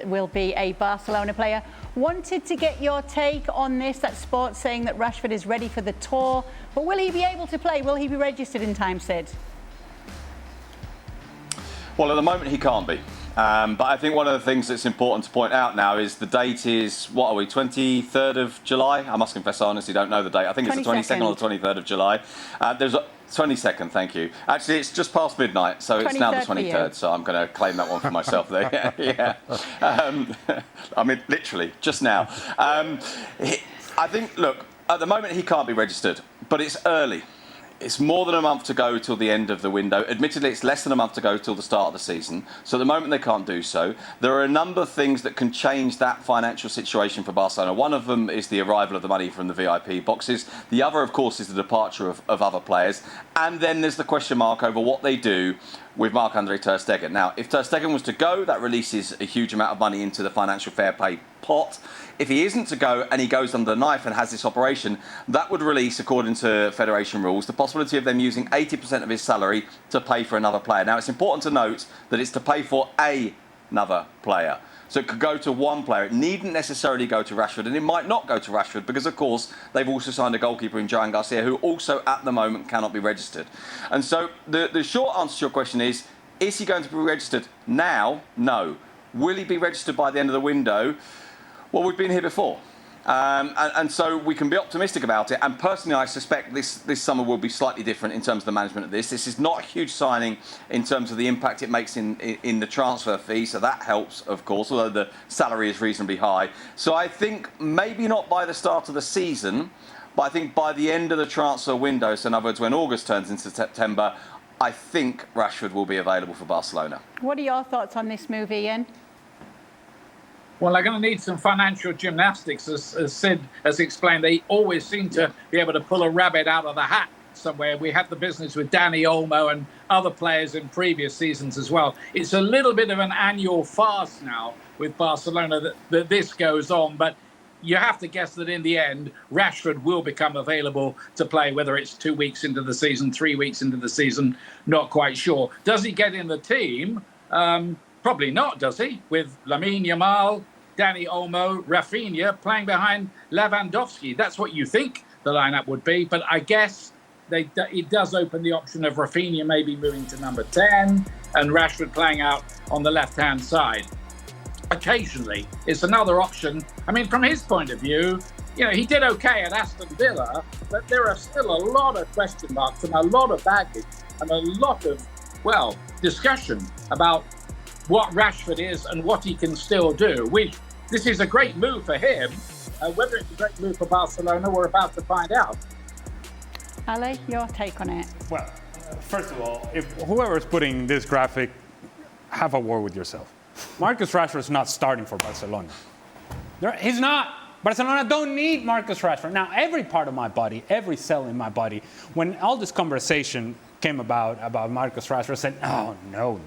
will be a Barcelona player. Wanted to get your take on this. That Sports saying that Rashford is ready for the tour, but will he be able to play? Will he be registered in time, Sid? Well, at the moment he can't be. But I think one of the things that's important to point out now is the date is, 23rd of July? I must confess I honestly don't know the date. I think it's the 22nd or the 23rd of July. There's a 22nd, thank you. Actually, it's just past midnight, so it's now the 23rd, so I'm going to claim that one for myself there. Yeah. I mean, literally, just now. I think, look, at the moment he can't be registered, but it's early. It's more than a month to go till the end of the window. Admittedly, it's less than a month to go till the start of the season. So at the moment, they can't do so. There are a number of things that can change that financial situation for Barcelona. One of them is the arrival of the money from the VIP boxes. The other, of course, is the departure of other players. And then there's the question mark over what they do with Marc-Andre Ter Stegen. Now, if Ter Stegen was to go, that releases a huge amount of money into the financial fair play pot. If he isn't to go and he goes under the knife and has this operation, that would release, according to Federation rules, the possibility of them using 80% of his salary to pay for another player. Now, it's important to note that it's to pay for another player. So it could go to one player. It needn't necessarily go to Rashford, and it might not go to Rashford because, of course, they've also signed a goalkeeper in Joan Garcia, who also, at the moment, cannot be registered. And so the short answer to your question is he going to be registered now? No. Will he be registered by the end of the window? Well, we've been here before. And so we can be optimistic about it. And personally, I suspect this summer will be slightly different in terms of the management of this. This is not a huge signing in terms of the impact it makes in the transfer fee. So that helps, of course, although the salary is reasonably high. So I think maybe not by the start of the season, but I think by the end of the transfer window, so in other words, when August turns into September, I think Rashford will be available for Barcelona. What are your thoughts on this move, Ian? Well, they're going to need some financial gymnastics, as Sid has explained. They always seem to be able to pull a rabbit out of the hat somewhere. We had the business with Dani Olmo and other players in previous seasons as well. It's a little bit of an annual farce now with Barcelona that this goes on, but you have to guess that in the end, Rashford will become available to play, whether it's 2 weeks into the season, 3 weeks into the season, not quite sure. Does he get in the team? Probably not, does he? With Lamine Yamal, Dani Olmo, Rafinha playing behind Lewandowski. That's what you think the lineup would be. But I guess it does open the option of Rafinha maybe moving to number 10 and Rashford playing out on the left-hand side. Occasionally, it's another option. I mean, from his point of view, you know, he did okay at Aston Villa, but there are still a lot of question marks and a lot of baggage and a lot of, well, discussion about what Rashford is and what he can still do. This is a great move for him. Whether it's a great move for Barcelona, we're about to find out. Ale, your take on it? Well, first of all, if whoever's putting this graphic, have a word with yourself. Marcus Rashford is not starting for Barcelona. He's not. Barcelona don't need Marcus Rashford. Now, every part of my body, every cell in my body, when all this conversation came about Marcus Rashford, said, oh, no.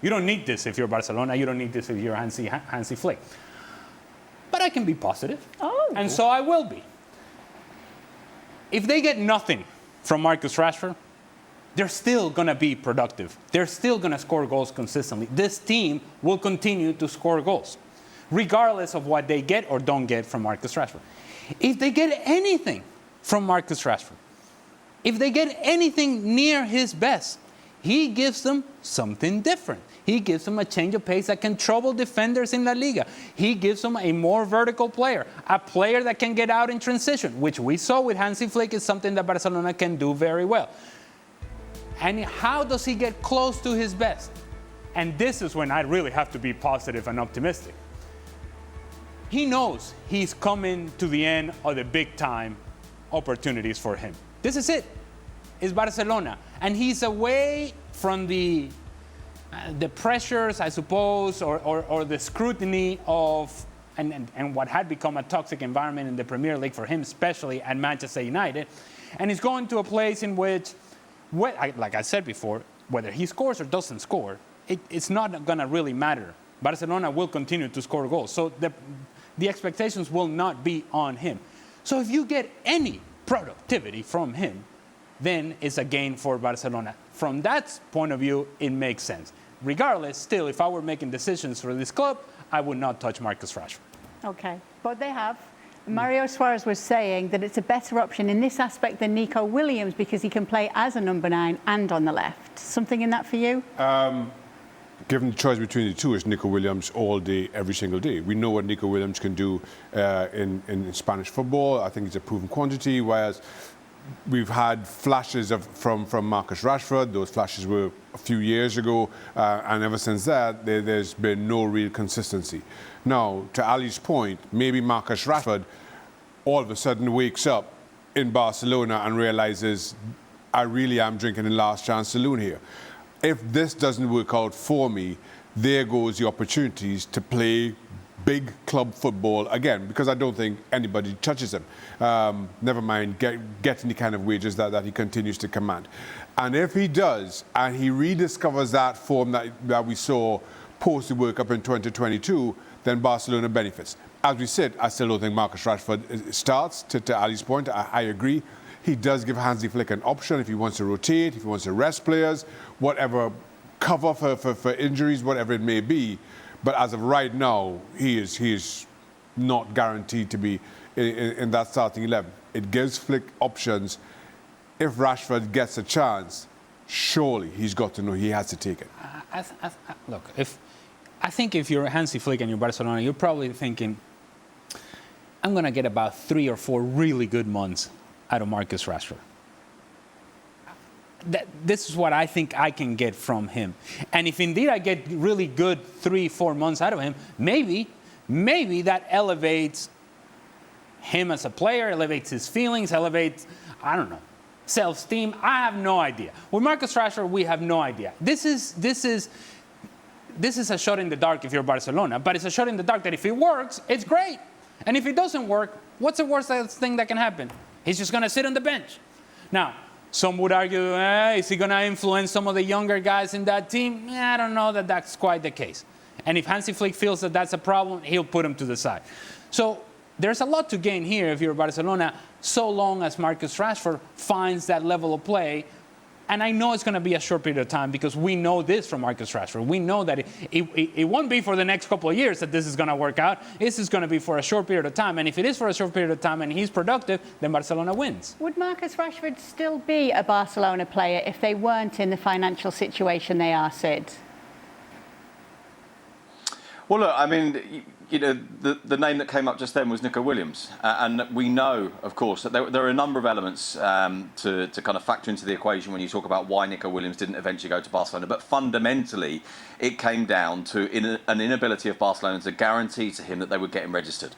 You don't need this if you're Barcelona. You don't need this if you're Hansi Flick. But I can be positive. Oh. And so I will be. If they get nothing from Marcus Rashford, they're still going to be productive. They're still going to score goals consistently. This team will continue to score goals, regardless of what they get or don't get from Marcus Rashford. If they get anything from Marcus Rashford, if they get anything near his best, he gives them something different. He gives them a change of pace that can trouble defenders in La Liga. He gives them a more vertical player, a player that can get out in transition, which we saw with Hansi Flick is something that Barcelona can do very well. And how does he get close to his best? And this is when I really have to be positive and optimistic. He knows he's coming to the end of the big-time opportunities for him. This is it. It's Barcelona. And he's away from the pressures, I suppose, or the scrutiny of and what had become a toxic environment in the Premier League for him, especially at Manchester United. And he's going to a place in which, like I said before, whether he scores or doesn't score, it's not going to really matter. Barcelona will continue to score goals. So the expectations will not be on him. So if you get any productivity from him, then it's a gain for Barcelona. From that point of view, it makes sense. regardless, still, if I were making decisions for this club, I would not touch Marcus Rashford. Okay, but they have. Mario Suarez was saying that it's a better option in this aspect than Nico Williams because he can play as a number 9 and on the left. Something in that for you? Given the choice between the two, it's Nico Williams all day, every single day. We know what Nico Williams can do in Spanish football. I think he's a proven quantity, whereas we've had flashes from Marcus Rashford. Those flashes were a few years ago, and ever since that, there's been no real consistency. Now, to Ali's point, maybe Marcus Rashford all of a sudden wakes up in Barcelona and realizes, I really am drinking in last chance saloon here. If this doesn't work out for me, there goes the opportunities to play big club football again, because I don't think anybody touches him. Never mind getting the kind of wages that he continues to command. And if he does, and he rediscovers that form that we saw post the World Cup in 2022, then Barcelona benefits. As we said, I still don't think Marcus Rashford starts, to Ali's point. I agree. He does give Hansi Flick an option if he wants to rotate, if he wants to rest players, whatever, cover for injuries, whatever it may be. But as of right now, he is not guaranteed to be in that starting 11. It gives Flick options. If Rashford gets a chance, surely he's got to know he has to take it. Look, I think if you're Hansi Flick and you're Barcelona, you're probably thinking, I'm going to get about 3 or 4 really good months out of Marcus Rashford. This is what I think I can get from him. And if indeed I get really good 3-4 months out of him, maybe that elevates him as a player, elevates his feelings, elevates, I don't know, self-esteem. I have no idea. With Marcus Rashford, we have no idea. This is a shot in the dark if you're Barcelona, but it's a shot in the dark that if it works, it's great. And if it doesn't work, what's the worst thing that can happen? He's just going to sit on the bench. Now, some would argue, is he going to influence some of the younger guys in that team? I don't know that that's quite the case. And if Hansi Flick feels that that's a problem, he'll put him to the side. So there's a lot to gain here if you're Barcelona, so long as Marcus Rashford finds that level of play. And I know it's going to be a short period of time because we know this from Marcus Rashford. We know that it won't be for the next couple of years that this is going to work out. This is going to be for a short period of time. And if it is for a short period of time and he's productive, then Barcelona wins. Would Marcus Rashford still be a Barcelona player if they weren't in the financial situation they are, Sid? Well, look, I mean, you know, the name that came up just then was Nico Williams. And we know, of course, that there are a number of elements to kind of factor into the equation when you talk about why Nico Williams didn't eventually go to Barcelona. But fundamentally, it came down to an inability of Barcelona to guarantee to him that they would get him registered.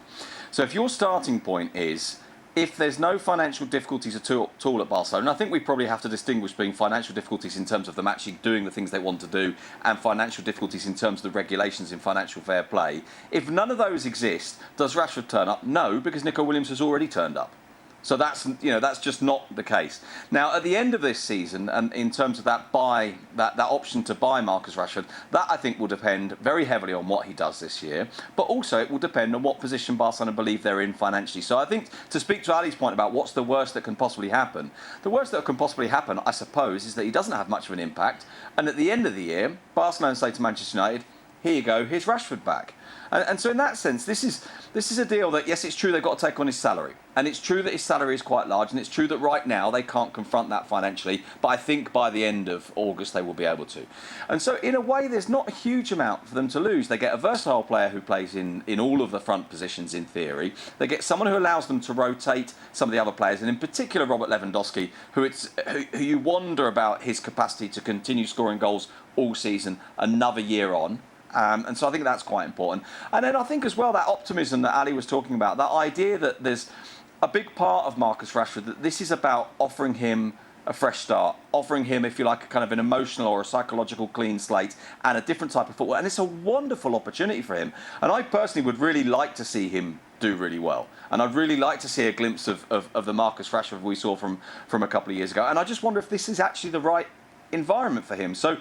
So if your starting point is, if there's no financial difficulties at all at Barcelona, and I think we probably have to distinguish between financial difficulties in terms of them actually doing the things they want to do and financial difficulties in terms of the regulations in financial fair play. If none of those exist, does Rashford turn up? No, because Nico Williams has already turned up. So that's just not the case. Now, at the end of this season, and in terms of that option to buy Marcus Rashford, that I think will depend very heavily on what he does this year, but also it will depend on what position Barcelona believe they're in financially. So I think, to speak to Ali's point about what's the worst that can possibly happen, the worst that can possibly happen, I suppose, is that he doesn't have much of an impact, and at the end of the year, Barcelona say to Manchester United, here you go, here's Rashford back. And so in that sense, this is a deal that, yes, it's true they've got to take on his salary. And it's true that his salary is quite large. And it's true that right now they can't confront that financially. But I think by the end of August they will be able to. And so in a way, there's not a huge amount for them to lose. They get a versatile player who plays in all of the front positions in theory. They get someone who allows them to rotate some of the other players. And in particular, Robert Lewandowski, who you wonder about his capacity to continue scoring goals all season, another year on. And so I think that's quite important. And then I think as well that optimism that Ali was talking about, that idea that there's a big part of Marcus Rashford, that this is about offering him a fresh start, offering him, if you like, a kind of an emotional or a psychological clean slate and a different type of football. And it's a wonderful opportunity for him. And I personally would really like to see him do really well. And I'd really like to see a glimpse of the Marcus Rashford we saw from a couple of years ago. And I just wonder if this is actually the right environment for him. So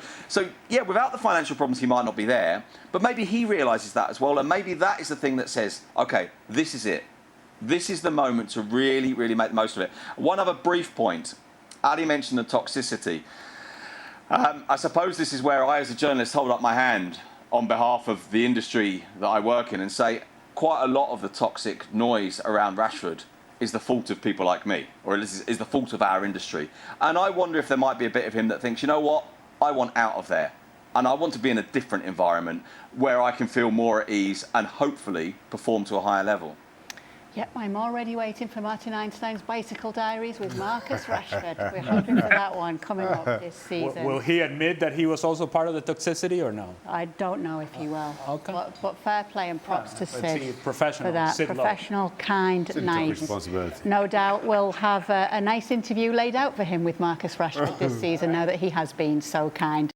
yeah, without the financial problems, he might not be there, but maybe he realises that as well, and maybe that is the thing that says, okay, this is it. This is the moment to really, really make the most of it. One other brief point. Ali mentioned the toxicity. I suppose this is where I, as a journalist, hold up my hand on behalf of the industry that I work in and say quite a lot of the toxic noise around Rashford is the fault of people like me, or is the fault of our industry. And I wonder if there might be a bit of him that thinks, you know what, I want out of there. And I want to be in a different environment where I can feel more at ease and hopefully perform to a higher level. Yep, I'm already waiting for Martin Einstein's Bicycle Diaries with Marcus Rashford. We're hoping for that one coming up this season. Will he admit that he was also part of the toxicity or no? I don't know if he will. Okay. But fair play and props to Sid professional. for that. Sid Lowe. Professional, kind, nice. Responsibility. No doubt we'll have a nice interview laid out for him with Marcus Rashford this season now that he has been so kind.